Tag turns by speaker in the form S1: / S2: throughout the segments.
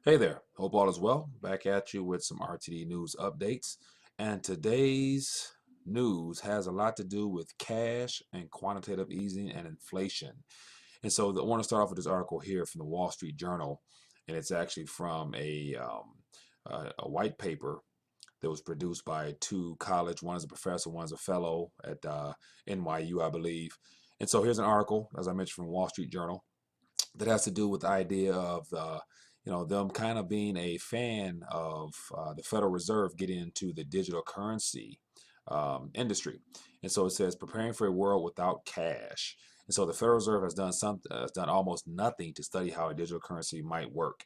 S1: Hey there, hope all is well. Back at you with some RTD news updates. And today's news has a lot to do with cash and quantitative easing and inflation. And so I want to start off with this article here from the Wall Street Journal, and it's actually from a white paper that was produced by two college. One is a professor, one is a fellow at NYU, I believe. And so here's an article, as I mentioned, from Wall Street Journal that has to do with the idea of them kind of being a fan of the Federal Reserve getting into the digital currency industry. And so it says preparing for a world without cash. And so the Federal Reserve has done almost nothing to study how a digital currency might work.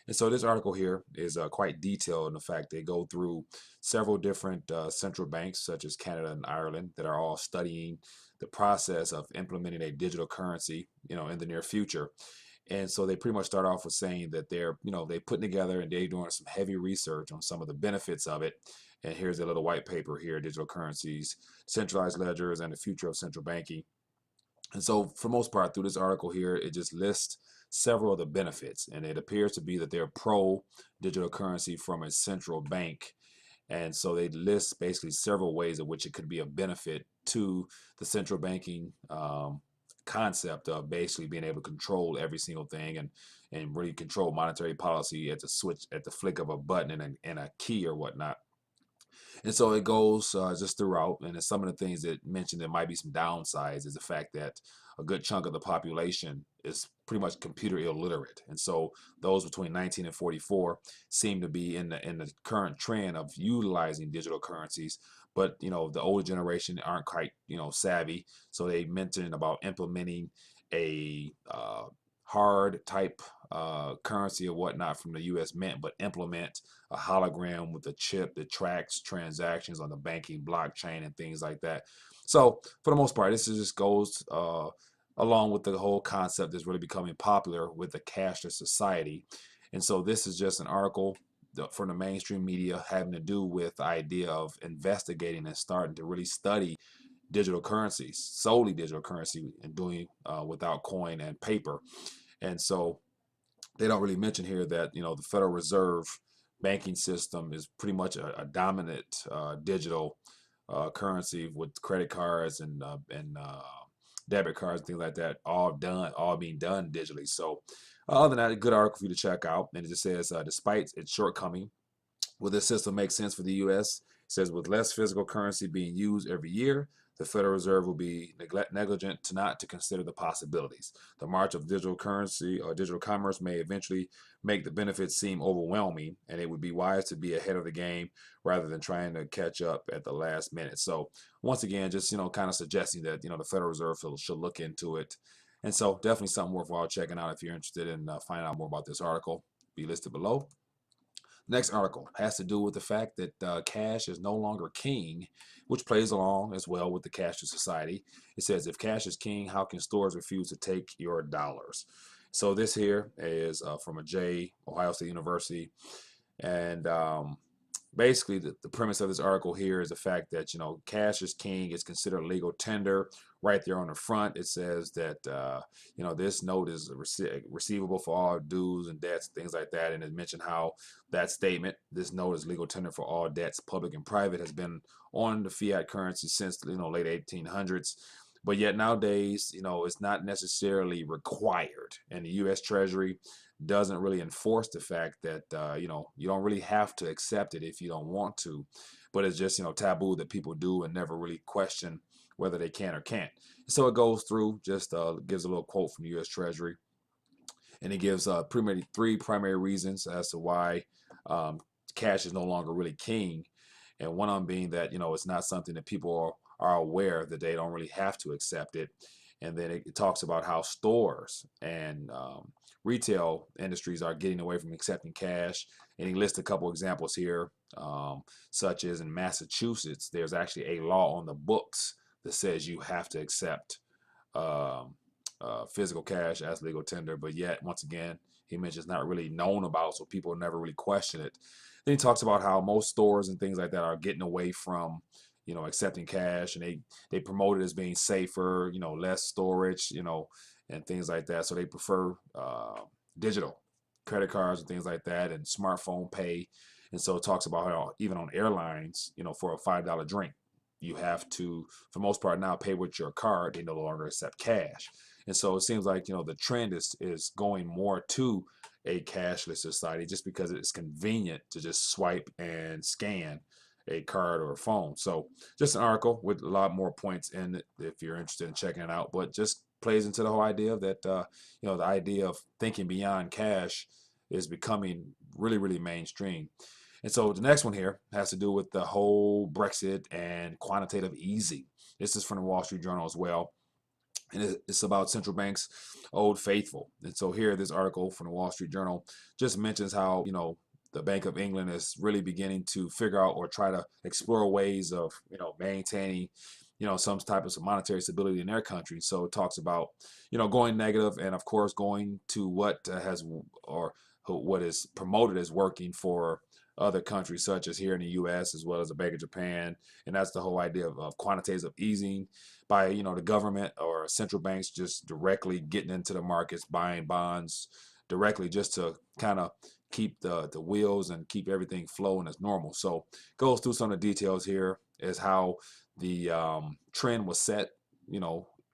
S1: And so this article here is quite detailed in the fact they go through several different central banks, such as Canada and Ireland, that are all studying the process of implementing a digital currency, in the near future. And so they pretty much start off with saying that they putting together and they're doing some heavy research on some of the benefits of it. And here's a little white paper here, digital currencies, centralized ledgers, and the future of central banking. And so for most part, through this article here, it just lists several of the benefits. And it appears to be that they're pro digital currency from a central bank. And so they list basically several ways in which it could be a benefit to the central banking concept of basically being able to control every single thing and really control monetary policy at the switch at the flick of a button and a key or whatnot. And so it goes just throughout. And some of the things that mentioned there might be some downsides is the fact that a good chunk of the population is pretty much computer illiterate. And so those between 19 and 44 seem to be in the current trend of utilizing digital currencies. But the older generation aren't quite savvy. So they mentioned about implementing a hard type currency or whatnot from the U.S. Mint, but implement a hologram with a chip that tracks transactions on the banking blockchain and things like that. So for the most part, this just goes along with the whole concept that's really becoming popular with the cashless society. And so this is just an article from the mainstream media having to do with the idea of investigating and starting to really study digital currencies, solely digital currency, and doing without coin and paper. And so they don't really mention here that the Federal Reserve banking system is pretty much a dominant digital currency with credit cards and debit cards and things like that, all being done digitally. So other than that, a good article for you to check out. And it just says, despite its shortcoming, will this system make sense for the U.S.? It says, with less physical currency being used every year, the Federal Reserve will be negligent to not to consider the possibilities. The march of digital currency or digital commerce may eventually make the benefits seem overwhelming, and it would be wise to be ahead of the game rather than trying to catch up at the last minute. So once again, just kind of suggesting that the Federal Reserve should look into it. And so definitely something worthwhile checking out if you're interested in finding out more about this article. Be listed below. Next article has to do with the fact that cash is no longer king, which plays along as well with the cashless society. It says, if cash is king, how can stores refuse to take your dollars? So this here is from Ohio State University. And basically the premise of this article here is the fact that cash is king. It's considered legal tender. Right there on the front it says that this note is receivable for all dues and debts, things like that. And it mentioned how that statement, this note is legal tender for all debts, public and private, has been on the fiat currency since late 1800s. But yet nowadays, it's not necessarily required, and the U.S. Treasury doesn't really enforce the fact that you don't really have to accept it if you don't want to, but it's just taboo that people do and never really question whether they can or can't. So it goes through, just gives a little quote from the U.S. Treasury, and it gives three primary reasons as to why cash is no longer really king, and one of them being that it's not something that people are aware that they don't really have to accept it. And then it talks about how stores and retail industries are getting away from accepting cash. And he lists a couple examples here, such as in Massachusetts, there's actually a law on the books that says you have to accept physical cash as legal tender, but yet, once again, he mentions it's not really known about, so people never really question it. Then he talks about how most stores and things like that are getting away from accepting cash, and they promote it as being safer, less storage, and things like that. So they prefer digital. credit cards and things like that, and smartphone pay. And so it talks about how even on airlines, for a $5 drink, you have to, for the most part now, pay with your card. They no longer accept cash. And so it seems like, the trend is going more to a cashless society, just because it's convenient to just swipe and scan a card or a phone. So just an article with a lot more points in it if you're interested in checking it out, but just plays into the whole idea that the idea of thinking beyond cash is becoming really, really mainstream. And so the next one here has to do with the whole Brexit and quantitative easing. This is from the Wall Street Journal as well, and it's about central banks' old faithful. And so here, this article from the Wall Street Journal just mentions how the Bank of England is really beginning to figure out or try to explore ways of maintaining some type of monetary stability in their country. So it talks about going negative, and of course going to what has or what is promoted as working for other countries, such as here in the U.S. as well as the Bank of Japan. And that's the whole idea of quantitative easing by the government or central banks just directly getting into the markets, buying bonds directly, just to kind of keep the wheels and keep everything flowing as normal. So goes through some of the details here as how the trend was set,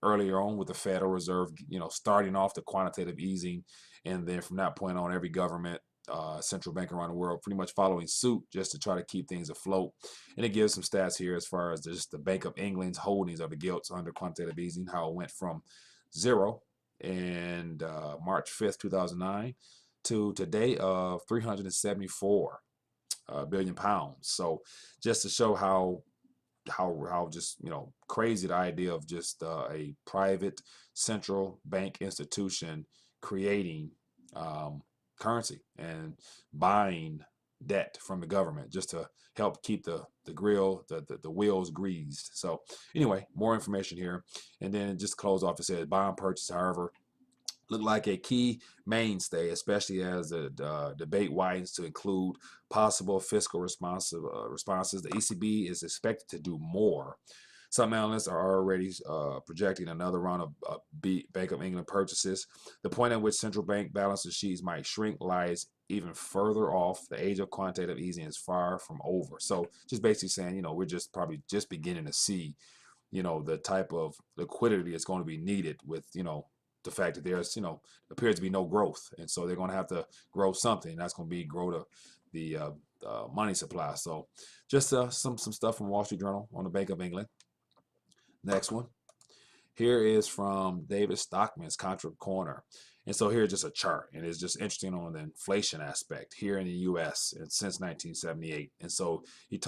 S1: earlier on with the Federal Reserve, starting off the quantitative easing, and then from that point on, every government, central bank around the world pretty much following suit just to try to keep things afloat. And it gives some stats here as far as just the Bank of England's holdings of the gilts under quantitative easing, how it went from zero and March 5th, 2009 to today of 374 billion pounds. So just to show how just crazy the idea of just a private central bank institution creating currency and buying debt from the government just to help keep the wheels greased. So anyway, more information here, and then just to close off, it says bond purchase, however, look like a key mainstay, especially as the debate widens to include possible fiscal responses. The ECB is expected to do more. Some analysts are already projecting another round of Bank of England purchases. The point at which central bank balance sheets might shrink lies even further off. The age of quantitative easing is far from over. So just basically saying, we're just probably just beginning to see, the type of liquidity that's going to be needed with, the fact that there's, appears to be no growth. And so they're going to have to grow something. That's going to be grow the money supply. So just some stuff from Wall Street Journal on the Bank of England. Next one. Here is from David Stockman's Contra Corner. And so here's just a chart, and it's just interesting on the inflation aspect here in the U.S. and since 1978. And so he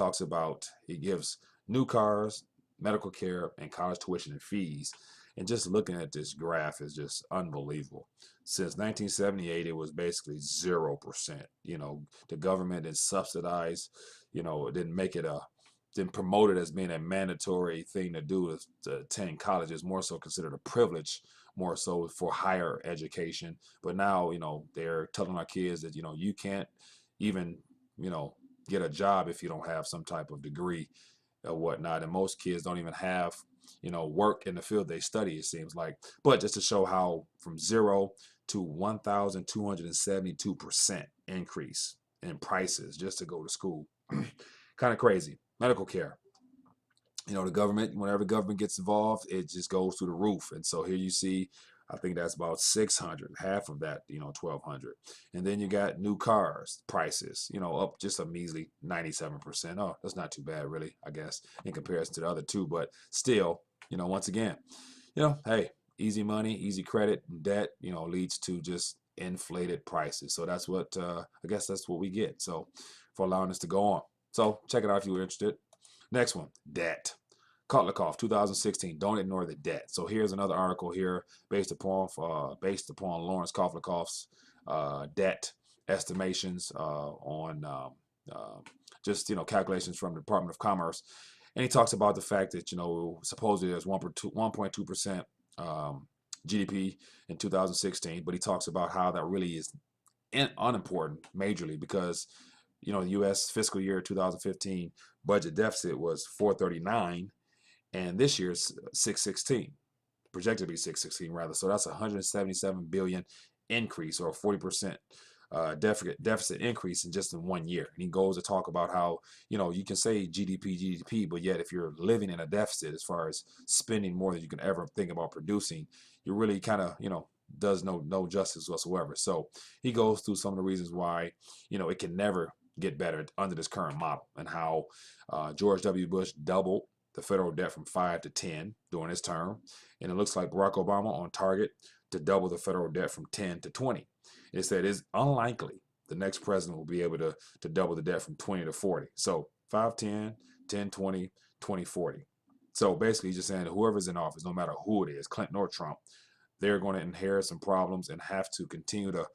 S1: gives new cars, medical care, and college tuition and fees. And just looking at this graph is just unbelievable. Since 1978, it was basically 0%. The government didn't subsidize, it didn't make it didn't promote it as being a mandatory thing to do to attend college. It's more so considered a privilege, more so for higher education. But now, they're telling our kids that, you can't even, get a job if you don't have some type of degree or whatnot. And most kids don't even have, work in the field they study, it seems like. But just to show how from 0 to 1,272% increase in prices just to go to school. Kind of crazy. Medical care. The government, whenever the government gets involved, it just goes through the roof. And so here you see, I think that's about 600, half of that, 1,200. And then you got new cars prices, up just a measly 97%. Oh, that's not too bad, really, I guess, in comparison to the other two. But still, once again, hey, easy money, easy credit, debt, leads to just inflated prices. So that's what, I guess that's what we get. So for allowing us to go on. So check it out if you were interested. Next one, debt. Kotlikoff, 2016. Don't ignore the debt. So here's another article here based upon Lawrence Kotlikoff's debt estimations on just calculations from the Department of Commerce, and he talks about the fact that supposedly there's 1.2% GDP in 2016, but he talks about how that really is unimportant majorly because the U.S. fiscal year 2015 budget deficit was 439, and this year's 616, projected to be 616 rather. So that's 177 billion increase, or 40% deficit increase in 1 year. And he goes to talk about how, you can say GDP, but yet if you're living in a deficit as far as spending more than you can ever think about producing, you really kind of, does no justice whatsoever. So he goes through some of the reasons why, it can never get better under this current model, and how George W. Bush doubled the federal debt from 5 to 10 during his term. And it looks like Barack Obama on target to double the federal debt from 10 to 20. It said it's unlikely the next president will be able to double the debt from 20 to 40. So 5, 10, 10, 20, 20, 40. So basically he's just saying that whoever's in office, no matter who it is, Clinton or Trump, they're going to inherit some problems and have to continue to,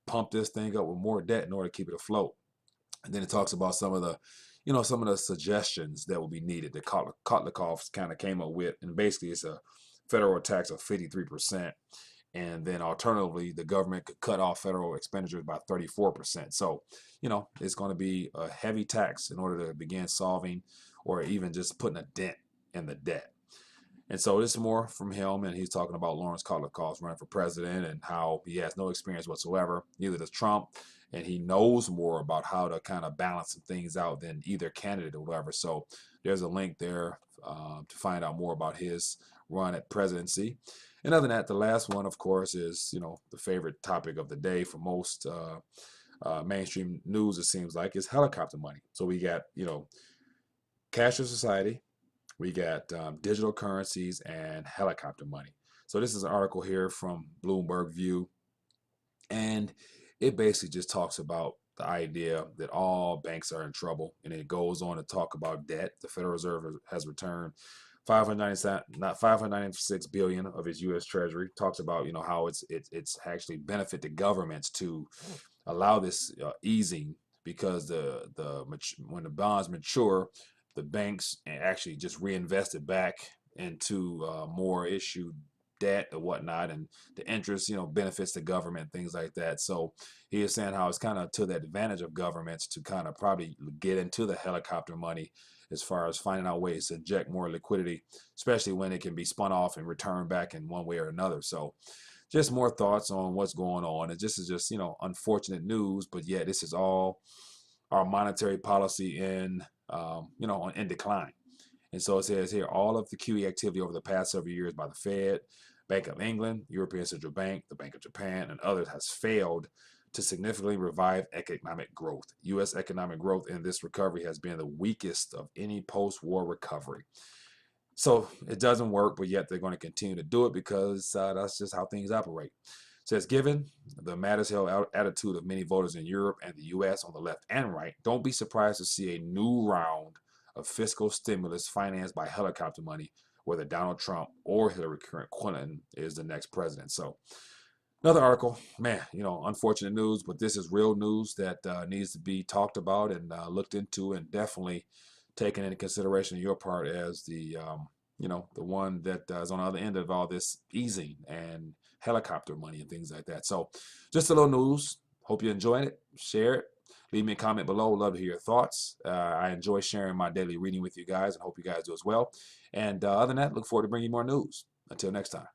S1: pump this thing up with more debt in order to keep it afloat. And then it talks about some of the suggestions that will be needed that Kotlikoff kind of came up with. And basically it's a federal tax of 53%. And then alternatively, the government could cut off federal expenditures by 34%. So, it's going to be a heavy tax in order to begin solving or even just putting a dent in the debt. And so this is more from him, and he's talking about Lawrence Kotlikoff running for president and how he has no experience whatsoever, neither does Trump, and he knows more about how to kind of balance some things out than either candidate or whatever. So there's a link there to find out more about his run at presidency. And other than that, the last one, of course, is, the favorite topic of the day for most mainstream news, it seems like, is helicopter money. So we got, cashless society, we got digital currencies, and helicopter money. So this is an article here from Bloomberg View, and it basically just talks about the idea that all banks are in trouble, and it goes on to talk about debt. The Federal Reserve has returned 596 billion of its U.S. Treasury. Talks about how it's actually benefit the governments to allow this easing, because when the bonds mature, the banks actually just reinvest it back into more issued debt or whatnot, and the interest, benefits the government, things like that. So he is saying how it's kind of to the advantage of governments to kind of probably get into the helicopter money as far as finding out ways to inject more liquidity, especially when it can be spun off and returned back in one way or another. So just more thoughts on what's going on. And this is just, unfortunate news, but yeah, this is all our monetary policy in decline. And so it says here, all of the QE activity over the past several years by the Fed, Bank of England, European Central Bank, the Bank of Japan, and others has failed to significantly revive economic growth. U.S. economic growth in this recovery has been the weakest of any post-war recovery. So it doesn't work, but yet they're going to continue to do it because that's just how things operate. It says, given the matters held attitude of many voters in Europe and the U.S. on the left and right, don't be surprised to see a new round of fiscal stimulus financed by helicopter money, whether Donald Trump or Hillary Clinton is the next president. So another article, man, unfortunate news, but this is real news that needs to be talked about and looked into, and definitely taken into consideration on your part as the one that is on the other end of all this easing and helicopter money and things like that. So just a little news. Hope you enjoyed it. Share it. Leave me a comment below. Love to hear your thoughts. I enjoy sharing my daily reading with you guys, and hope you guys do as well. And other than that, look forward to bringing you more news. Until next time.